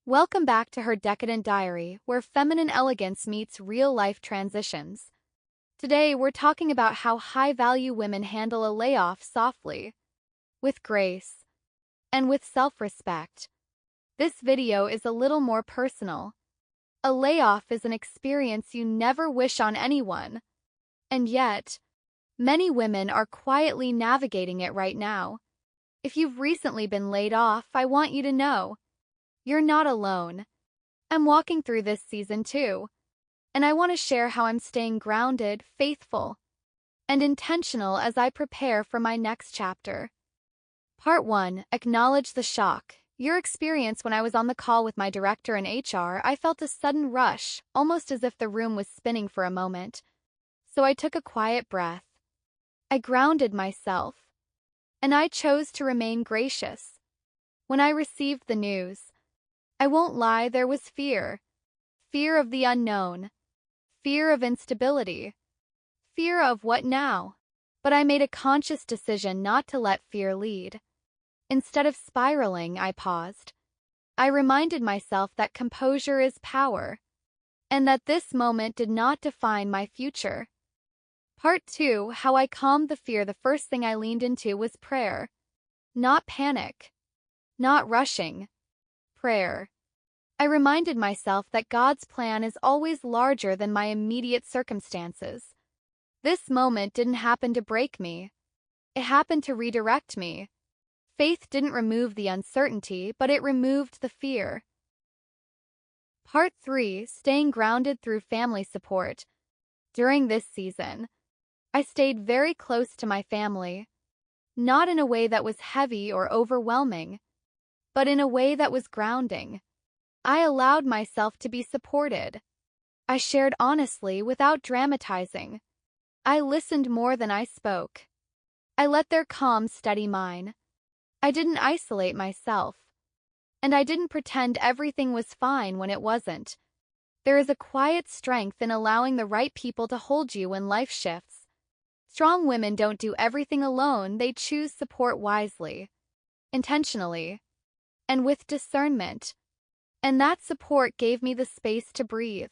Welcome back to her decadent diary, where feminine elegance meets real-life transitions. Today, we're talking about how high-value women handle a layoff softly, with grace, and with self-respect. This video is a little more personal. A layoff is an experience you never wish on anyone, and yet, many women are quietly navigating it right now. If you've recently been laid off, I want you to know, you're not alone. I'm walking through this season too, and I want to share how I'm staying grounded, faithful, and intentional as I prepare for my next chapter. Part 1. Acknowledge the shock. Your experience. When I was on the call with my director in HR, I felt a sudden rush, almost as if the room was spinning for a moment. So I took a quiet breath. I grounded myself, and I chose to remain gracious. When I received the news, I won't lie, there was fear. Fear of the unknown. Fear of instability. Fear of what now? But I made a conscious decision not to let fear lead. Instead of spiraling, I paused. I reminded myself that composure is power, and that this moment did not define my future. Part 2. How I calmed the fear. The first thing I leaned into was prayer. Not panic. Not rushing. Prayer. I reminded myself that God's plan is always larger than my immediate circumstances. This moment didn't happen to break me. It happened to redirect me. Faith didn't remove the uncertainty, but it removed the fear. Part 3. Staying grounded through family support. During this season, I stayed very close to my family. Not in a way that was heavy or overwhelming, but in a way that was grounding. I allowed myself to be supported. I shared honestly without dramatizing. I listened more than I spoke. I let their calm steady mine. I didn't isolate myself. And I didn't pretend everything was fine when it wasn't. There is a quiet strength in allowing the right people to hold you when life shifts. Strong women don't do everything alone, they choose support wisely, intentionally, and with discernment. And that support gave me the space to breathe,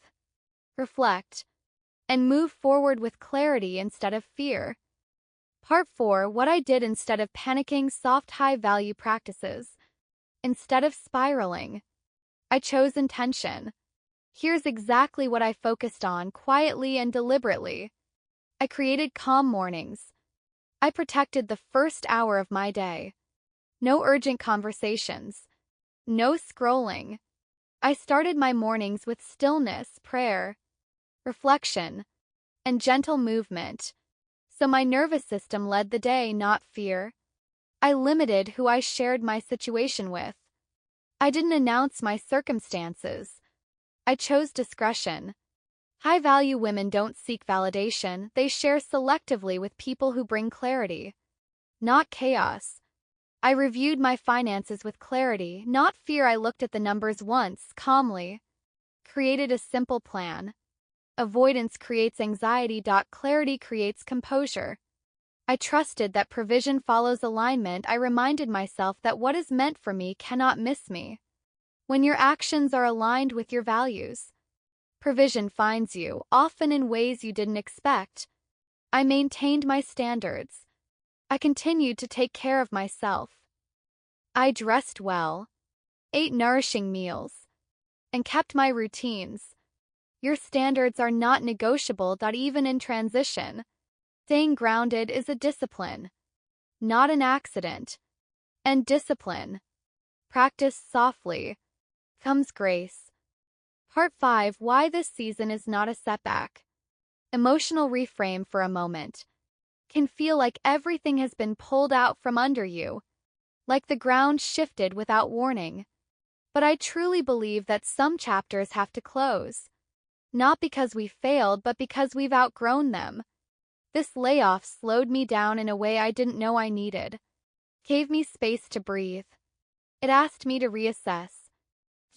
reflect, and move forward with clarity instead of fear. Part 4. What I did instead of panicking. Soft high-value practices. Instead of spiraling, I chose intention. Here's exactly what I focused on, quietly and deliberately. I created calm mornings. I protected the first hour of my day. No urgent conversations. No scrolling. I started my mornings with stillness, prayer, reflection, and gentle movement. So my nervous system led the day, not fear. I limited who I shared my situation with. I didn't announce my circumstances. I chose discretion. High-value women don't seek validation, they share selectively with people who bring clarity, not chaos. I reviewed my finances with clarity, not fear. I looked at the numbers once, calmly. Created a simple plan. Avoidance creates anxiety. Clarity creates composure. I trusted that provision follows alignment. I reminded myself that what is meant for me cannot miss me. When your actions are aligned with your values, provision finds you, often in ways you didn't expect. I maintained my standards. I continued to take care of myself. I dressed well, ate nourishing meals, and kept my routines. Your standards are not negotiable. Even in transition, staying grounded is a discipline, not an accident. And discipline, practiced softly, comes grace. Part 5. Why this season is not a setback. Emotional reframe. For a moment, can feel like everything has been pulled out from under you, like the ground shifted without warning. But I truly believe that some chapters have to close. Not because we failed, but because we've outgrown them. This layoff slowed me down in a way I didn't know I needed. Gave me space to breathe. It asked me to reassess.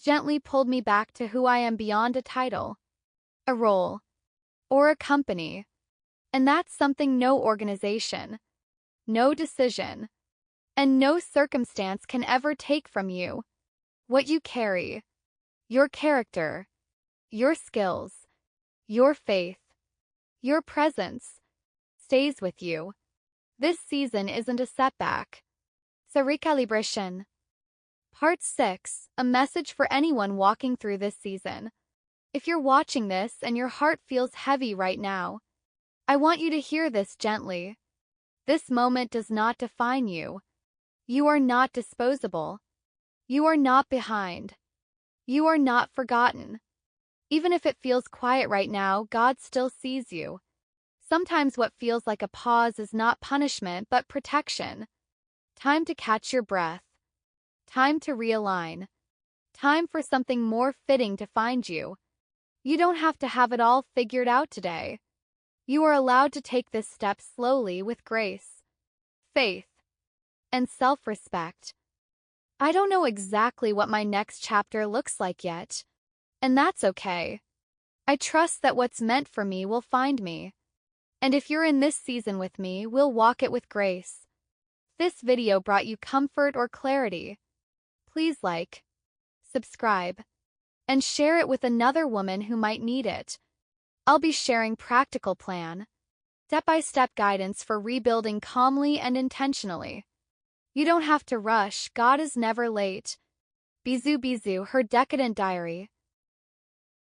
Gently pulled me back to who I am beyond a title, a role, or a company. And that's something no organization, no decision, and no circumstance can ever take from you. What you carry, your character, your skills, your faith, your presence stays with you. This season isn't a setback. It's a recalibration. Part 6, a message for anyone walking through this season. If you're watching this and your heart feels heavy right now, I want you to hear this gently. This moment does not define you. You are not disposable. You are not behind. You are not forgotten. Even if it feels quiet right now, God still sees you. Sometimes what feels like a pause is not punishment but protection. Time to catch your breath. Time to realign. Time for something more fitting to find you. You don't have to have it all figured out today. You are allowed to take this step slowly with grace, faith, and self-respect. I don't know exactly what my next chapter looks like yet, and that's okay. I trust that what's meant for me will find me. And if you're in this season with me, we'll walk it with grace. If this video brought you comfort or clarity, please like, subscribe, and share it with another woman who might need it. I'll be sharing practical plan, step-by-step guidance for rebuilding calmly and intentionally. You don't have to rush. God is never late. Bisous bisous, her decadent diary.